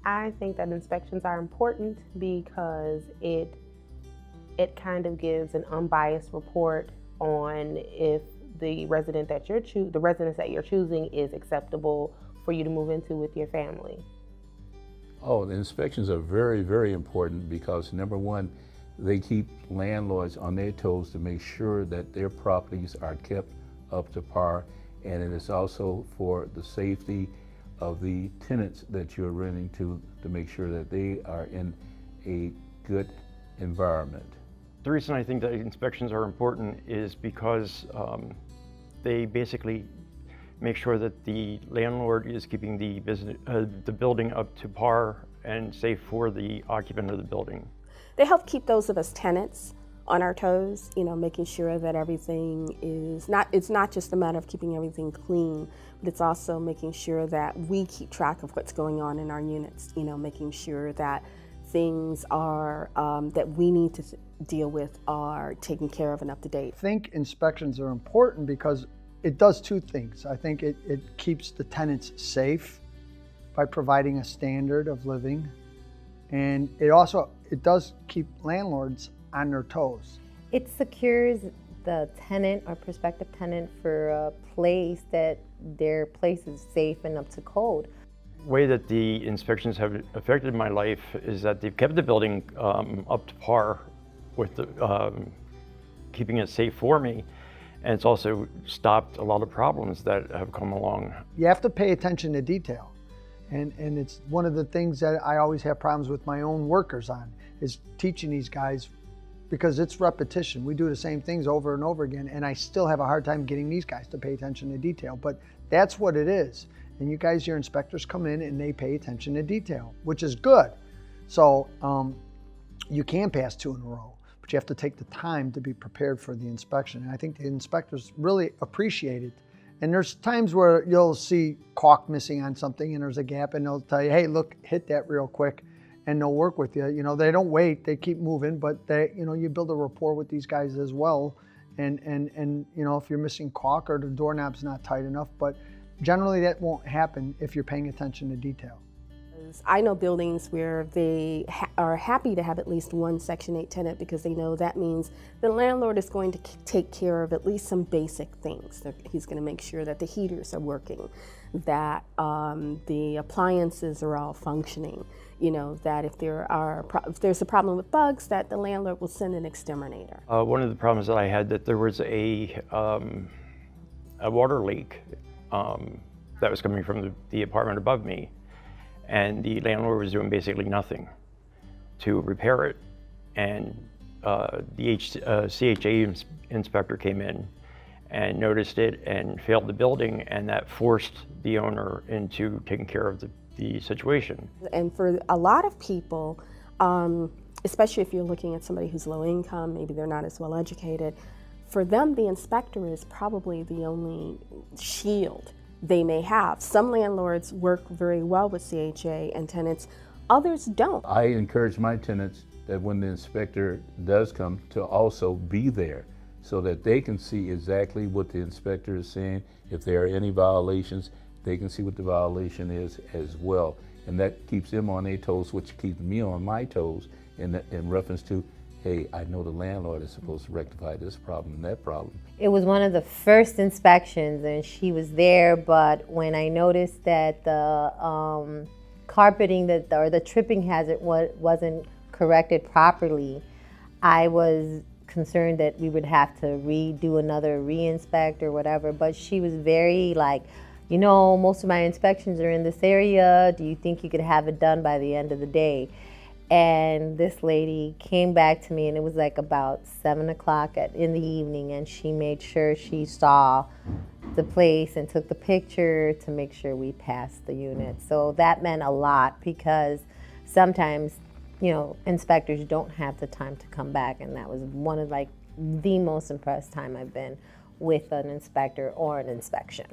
I think that inspections are important because it kind of gives an unbiased report on if the residence that you're choosing is acceptable for you to move into with your family. Oh, the inspections are very, very important because number one, they keep landlords on their toes to make sure that their properties are kept up to par, and it is also for the safety of the tenants that you're renting to make sure that they are in a good environment. The reason I think that inspections are important is because they basically make sure that the landlord is keeping the building up to par and safe for the occupant of the building. They help keep those of us tenants on our toes, making sure that everything it's not just a matter of keeping everything clean, but it's also making sure that we keep track of what's going on in our units, making sure that things are, that we need to deal with are taken care of and up to date. I think inspections are important because it does two things. I think it keeps the tenants safe by providing a standard of living, and it does keep landlords on their toes. It secures the tenant or prospective tenant for a place that their place is safe and up to code. The way that the inspections have affected my life is that they've kept the building up to par with keeping it safe for me. And it's also stopped a lot of problems that have come along. You have to pay attention to detail. And it's one of the things that I always have problems with my own workers on, is teaching these guys, because it's repetition. We do the same things over and over again, and I still have a hard time getting these guys to pay attention to detail. But that's what it is. And you guys, your inspectors come in and they pay attention to detail, which is good. So you can pass 2 in a row. You have to take the time to be prepared for the inspection. And I think the inspectors really appreciate it. And there's times where you'll see caulk missing on something and there's a gap, and they'll tell you, hey, look, hit that real quick, and they'll work with you. They don't wait, they keep moving, but you build a rapport with these guys as well. And if you're missing caulk or the doorknob's not tight enough, but generally that won't happen if you're paying attention to detail. I know buildings where they are happy to have at least one Section 8 tenant because they know that means the landlord is going to take care of at least some basic things. He's going to make sure that the heaters are working, that the appliances are all functioning, that if there's a problem with bugs, that the landlord will send an exterminator. One of the problems that I had, that there was a water leak that was coming from the apartment above me. And the landlord was doing basically nothing to repair it. And the CHA inspector came in and noticed it and failed the building, and that forced the owner into taking care of the situation. And for a lot of people, especially if you're looking at somebody who's low income, maybe they're not as well educated, for them the inspector is probably the only shield they may have. Some landlords work very well with CHA and tenants, others don't. I encourage my tenants that when the inspector does come to also be there so that they can see exactly what the inspector is saying. If there are any violations, they can see what the violation is as well. And that keeps them on their toes, which keeps me on my toes in reference to, hey, I know the landlord is supposed to rectify this problem and that problem. It was one of the first inspections and she was there, but when I noticed that the carpeting or the tripping hazard wasn't corrected properly, I was concerned that we would have to redo another re-inspect or whatever, but she was very like, most of my inspections are in this area. Do you think you could have it done by the end of the day? And this lady came back to me, and it was like about 7 o'clock in the evening, and she made sure she saw the place and took the picture to make sure we passed the unit. So that meant a lot because sometimes, inspectors don't have the time to come back, and that was one of the most impressed time I've been with an inspector or an inspection.